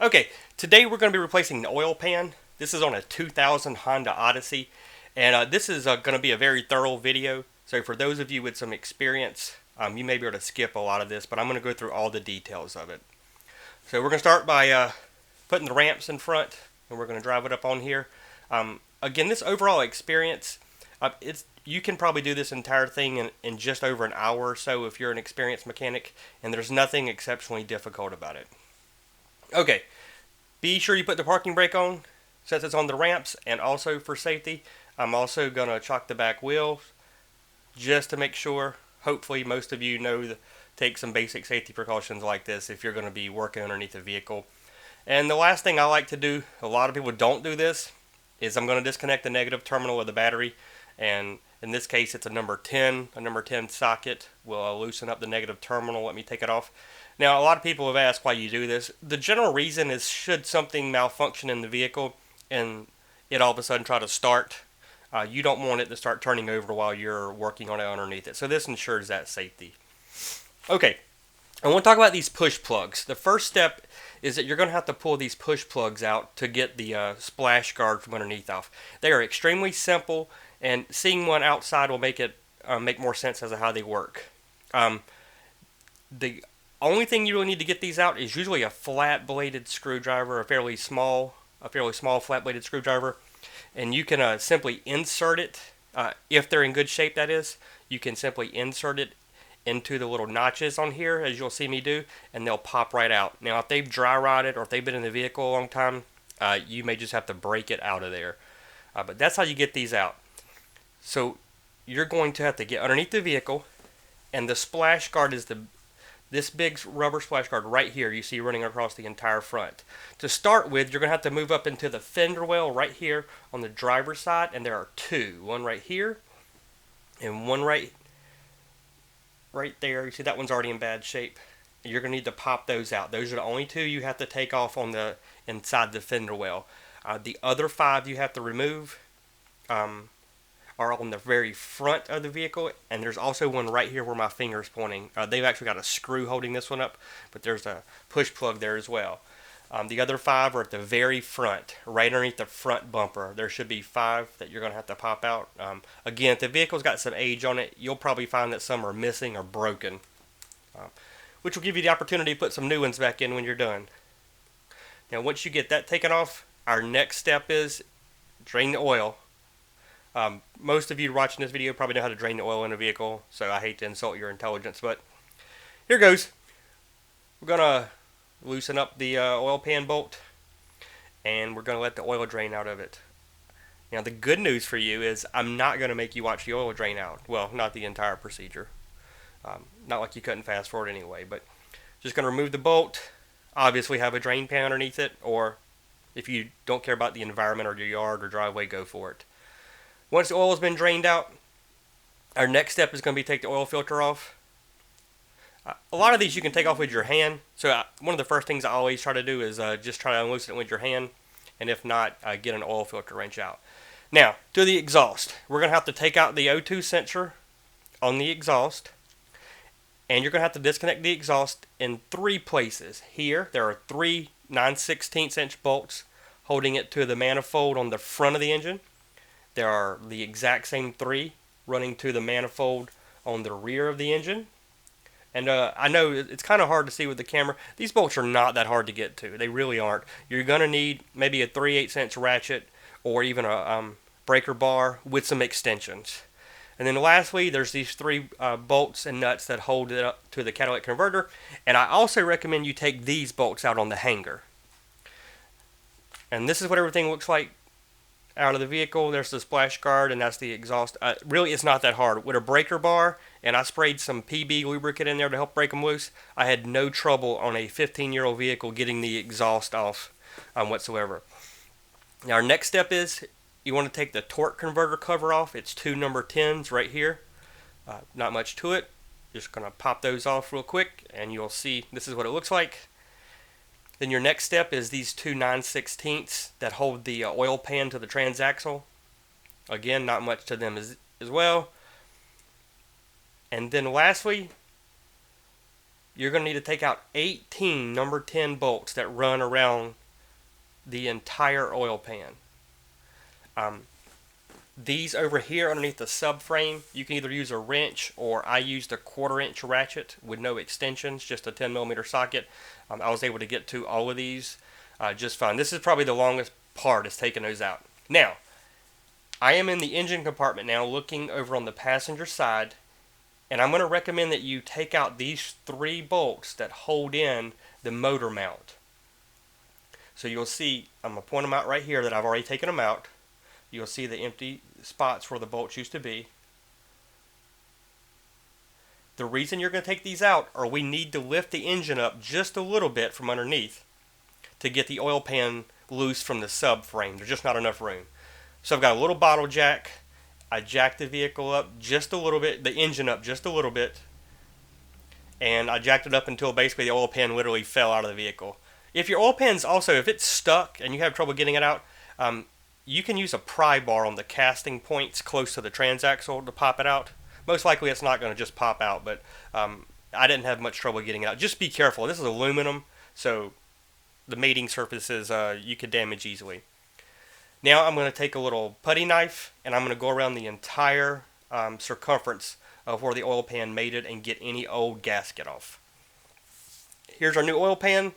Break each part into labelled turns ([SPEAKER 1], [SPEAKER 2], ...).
[SPEAKER 1] Okay, today we're going to be replacing the oil pan. This is on a 2000 Honda Odyssey, and this is going to be a very thorough video. So for those of you with some experience, you may be able to skip a lot of this, but I'm going to go through all the details of it. So we're going to start by putting the ramps in front, and we're going to drive it up on here. Again, this overall experience, you can probably do this entire thing in just over an hour or so if you're an experienced mechanic, and there's nothing exceptionally difficult about it. Okay, be sure you put the parking brake on since it's on the ramps, and also for safety, I'm also going to chock the back wheels just to make sure. Hopefully most of you know to take some basic safety precautions like this if you're going to be working underneath a vehicle. And the last thing I like to do, a lot of people don't do this, is I'm going to disconnect the negative terminal of the battery, and in this case it's a number 10 socket will loosen up the negative terminal. Let me take it off. Now, a lot of people have asked why you do this. The general reason is should something malfunction in the vehicle and it all of a sudden try to start, you don't want it to start turning over while you're working on it underneath it. So this ensures that safety. Okay, I want to talk about these push plugs. The first step is that you're going to have to pull these push plugs out to get the splash guard from underneath off. They are extremely simple, and seeing one outside will make it make more sense as to how they work. The only thing you really need to get these out is usually a flat-bladed screwdriver, a fairly small flat-bladed screwdriver, and you can simply insert it, if they're in good shape that is, you can simply insert it into the little notches on here, as you'll see me do, and they'll pop right out. Now, if they've dry rotted or if they've been in the vehicle a long time, you may just have to break it out of there. But that's how you get these out. So you're going to have to get underneath the vehicle, and the splash guard is this big rubber splash guard right here you see running across the entire front. To start with, you're going to have to move up into the fender well right here on the driver's side, and there are two. One right here and one right there. You see that one's already in bad shape. You're going to need to pop those out. Those are the only two you have to take off on the inside the fender well. The other five you have to remove are on the very front of the vehicle, and there's also one right here where my finger's pointing. They've actually got a screw holding this one up, but there's a push plug there as well. The other five are at the very front, right underneath the front bumper. There should be five that you're going to have to pop out. Again, if the vehicle's got some age on it, you'll probably find that some are missing or broken, which will give you the opportunity to put some new ones back in when you're done. Now, once you get that taken off, our next step is drain the oil. Most of you watching this video probably know how to drain the oil in a vehicle, so I hate to insult your intelligence, but here goes. We're going to loosen up the oil pan bolt, and we're going to let the oil drain out of it. Now, the good news for you is I'm not going to make you watch the oil drain out. Well, not the entire procedure. Not like you couldn't fast forward anyway, but just going to remove the bolt, obviously have a drain pan underneath it, or if you don't care about the environment or your yard or driveway, go for it. Once the oil has been drained out, our next step is going to be take the oil filter off. A lot of these you can take off with your hand. So one of the first things I always try to do is just try to unloosen it with your hand. And if not, get an oil filter wrench out. Now, to the exhaust. We're going to have to take out the O2 sensor on the exhaust. And you're going to have to disconnect the exhaust in three places. Here, there are three 9/16 inch bolts holding it to the manifold on the front of the engine. There are the exact same three running to the manifold on the rear of the engine. And I know it's kind of hard to see with the camera. These bolts are not that hard to get to. They really aren't. You're going to need maybe a 3/8 inch ratchet or even a breaker bar with some extensions. And then lastly, there's these three bolts and nuts that hold it up to the catalytic converter. And I also recommend you take these bolts out on the hanger. And this is what everything looks like out of the vehicle. There's the splash guard, and that's the exhaust. Really, it's not that hard. With a breaker bar, and I sprayed some PB lubricant in there to help break them loose, I had no trouble on a 15-year-old vehicle getting the exhaust off whatsoever. Now, our next step is you want to take the torque converter cover off. It's two number 10s right here. Not much to it. Just going to pop those off real quick, and you'll see this is what it looks like. Then your next step is these two 9/16 that hold the oil pan to the transaxle. Again, not much to them as well. And then lastly, you're going to need to take out 18 number 10 bolts that run around the entire oil pan. These over here underneath the subframe, you can either use a wrench, or I used a 1/4 inch ratchet with no extensions, just a 10mm socket. I was able to get to all of these just fine. This is probably the longest part, is taking those out. Now, I am in the engine compartment now, looking over on the passenger side, and I'm going to recommend that you take out these 3 bolts that hold in the motor mount. So you'll see, I'm going to point them out right here that I've already taken them out. You'll see the empty spots where the bolts used to be. The reason you're going to take these out are we need to lift the engine up just a little bit from underneath to get the oil pan loose from the subframe. There's just not enough room. So I've got a little bottle jack. I jacked the vehicle up just a little bit, the engine up just a little bit, and I jacked it up until basically the oil pan literally fell out of the vehicle. If your oil pan's also, if it's stuck and you have trouble getting it out, you can use a pry bar on the casting points close to the transaxle to pop it out. Most likely it's not going to just pop out, but I didn't have much trouble getting it out. Just be careful. This is aluminum, so the mating surfaces you could damage easily. Now I'm going to take a little putty knife and I'm going to go around the entire circumference of where the oil pan mated and get any old gasket off. Here's our new oil pan.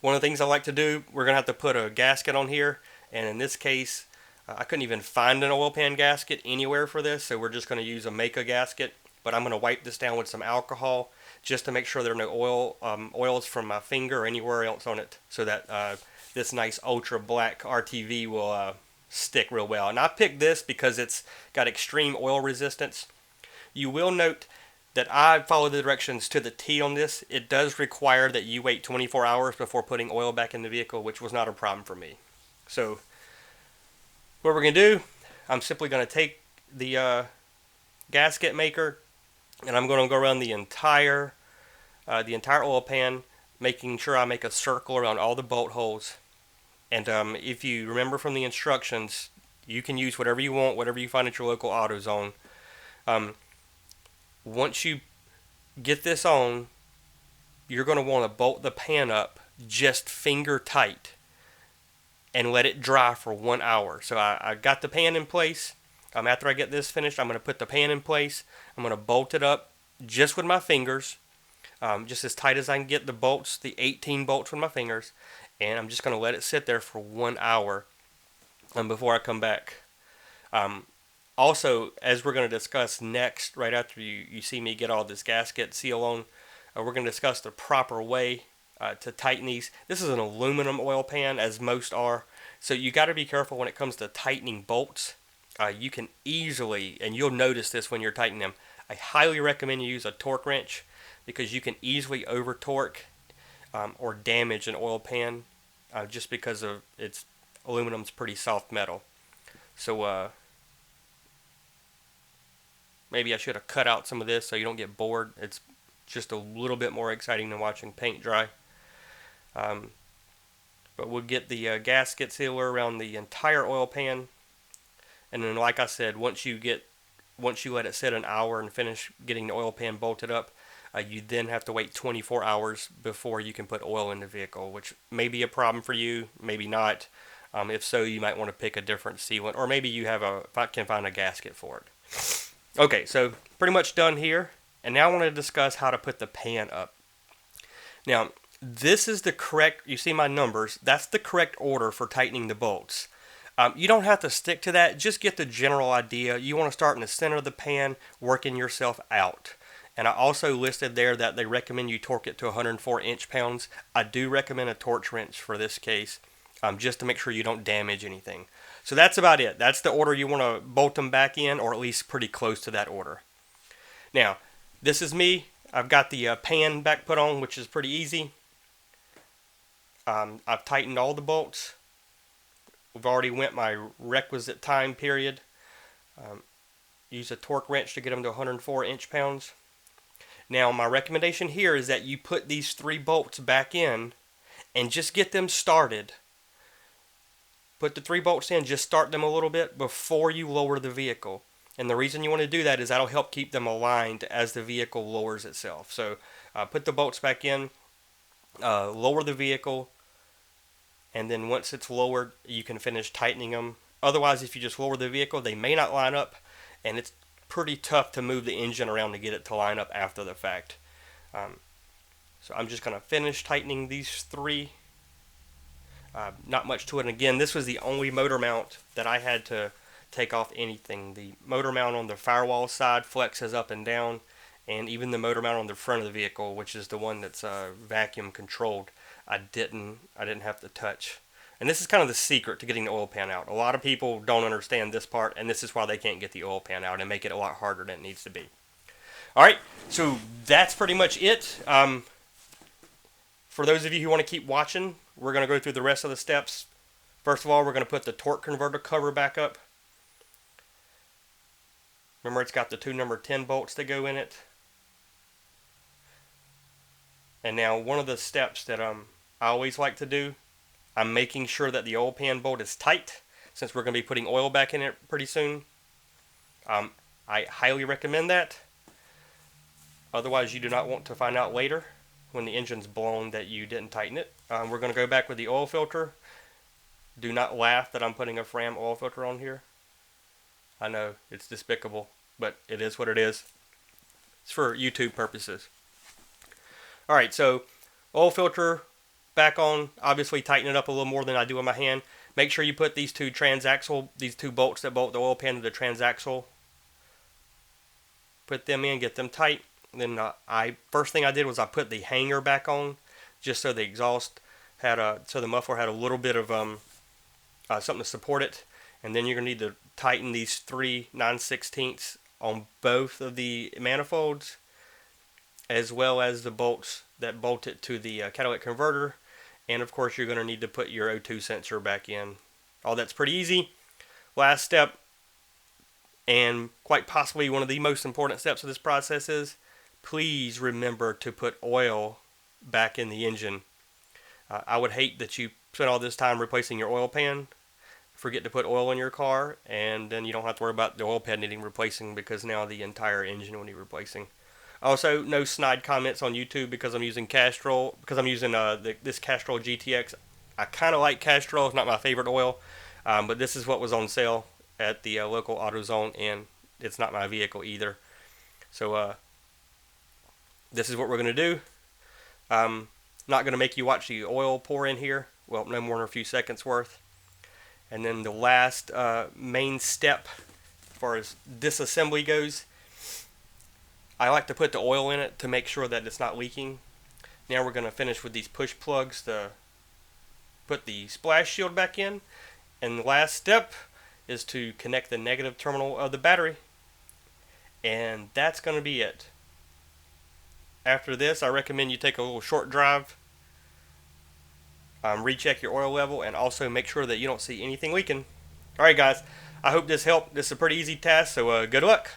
[SPEAKER 1] One of the things I like to do, we're going to have to put a gasket on here. And in this case, I couldn't even find an oil pan gasket anywhere for this, so we're just going to use a Maka gasket. But I'm going to wipe this down with some alcohol just to make sure there are no oils from my finger or anywhere else on it, so that this nice ultra black RTV will stick real well. And I picked this because it's got extreme oil resistance. You will note that I follow the directions to the T on this. It does require that you wait 24 hours before putting oil back in the vehicle, which was not a problem for me. So what we're going to do, I'm simply going to take the gasket maker and I'm going to go around the entire oil pan, making sure I make a circle around all the bolt holes. And if you remember from the instructions, you can use whatever you want, whatever you find at your local AutoZone. Once you get this on, you're going to want to bolt the pan up just finger tight and let it dry for 1 hour. So I got the pan in place. After I get this finished, I'm going to put the pan in place. I'm going to bolt it up just with my fingers, just as tight as I can get the bolts, the 18 bolts with my fingers. And I'm just going to let it sit there for 1 hour before I come back. Also, as we're going to discuss next, right after you see me get all this gasket seal on, we're going to discuss the proper way to tighten these. This is an aluminum oil pan, as most are, so you got to be careful when it comes to tightening bolts. You can easily, and you'll notice this when you're tightening them, I highly recommend you use a torque wrench, because you can easily over torque or damage an oil pan just because of aluminum's pretty soft metal. So maybe I should have cut out some of this so you don't get bored. It's just a little bit more exciting than watching paint dry. But we'll get the gasket sealer around the entire oil pan, and then, like I said, once you let it sit an hour and finish getting the oil pan bolted up, you then have to wait 24 hours before you can put oil in the vehicle, which may be a problem for you, maybe not. If so, you might want to pick a different sealant, or maybe you can find a gasket for it. Okay, so pretty much done here, and now I want to discuss how to put the pan up. Now, this is the correct, you see my numbers, that's the correct order for tightening the bolts. You don't have to stick to that, just get the general idea. You want to start in the center of the pan, working yourself out. And I also listed there that they recommend you torque it to 104 inch-pounds. I do recommend a torch wrench for this case, just to make sure you don't damage anything. So that's about it. That's the order you want to bolt them back in, or at least pretty close to that order. Now, this is me. I've got the pan back put on, which is pretty easy. I've tightened all the bolts. We've already went my requisite time period. Use a torque wrench to get them to 104 inch-pounds. Now, my recommendation here is that you put these 3 bolts back in and just get them started. Put the 3 bolts in, just start them a little bit before you lower the vehicle. And the reason you want to do that is that'll help keep them aligned as the vehicle lowers itself. So Put the bolts back in, lower the vehicle, and then once it's lowered, you can finish tightening them. Otherwise, if you just lower the vehicle, they may not line up, and it's pretty tough to move the engine around to get it to line up after the fact. So I'm just going to finish tightening these three. Not much to it. And again, this was the only motor mount that I had to take off anything. The motor mount on the firewall side flexes up and down, and even the motor mount on the front of the vehicle, which is the one that's vacuum controlled, I didn't have to touch. And this is kind of the secret to getting the oil pan out. A lot of people don't understand this part, and this is why they can't get the oil pan out and make it a lot harder than it needs to be. Alright, so that's pretty much it. For those of you who want to keep watching, we're going to go through the rest of the steps. First of all, we're going to put the torque converter cover back up. Remember, it's got the two number 10 bolts that go in it. And now one of the steps that I always like to do, I'm making sure that the oil pan bolt is tight, since we're going to be putting oil back in it pretty soon. I highly recommend that. Otherwise, you do not want to find out later when the engine's blown that you didn't tighten it. We're going to go back with the oil filter. Do not laugh that I'm putting a Fram oil filter on here. I know, it's despicable, but it is what it is. It's for YouTube purposes. Alright, so oil filter back on. Obviously tighten it up a little more than I do with my hand. Make sure you put these two bolts that bolt the oil pan to the transaxle. Put them in, get them tight. Then first thing I did was I put the hanger back on, just so the exhaust had so the muffler had a little bit of something to support it. And then you're gonna need to tighten these 3 9/16 on both of the manifolds, as well as the bolts that bolt it to the catalytic converter. And of course, you're gonna need to put your O2 sensor back in. All that's pretty easy. Last step, and quite possibly one of the most important steps of this process, is please remember to put oil back in the engine. I would hate that you spend all this time replacing your oil pan, forget to put oil in your car, and then you don't have to worry about the oil pan needing replacing, because now the entire engine will need replacing. Also, no snide comments on YouTube because I'm using Castrol, because I'm using this Castrol GTX. I kind of like Castrol. It's not my favorite oil, but this is what was on sale at the local AutoZone, and it's not my vehicle either. So this is what we're going to do. Not going to make you watch the oil pour in here. Well, no more than a few seconds worth. And then the last main step, as far as disassembly goes, I like to put the oil in it to make sure that it's not leaking. Now we're going to finish with these push plugs to put the splash shield back in. And the last step is to connect the negative terminal of the battery. And that's going to be it. After this, I recommend you take a little short drive, recheck your oil level, and also make sure that you don't see anything leaking. Alright guys, I hope this helped. This is a pretty easy task, so good luck.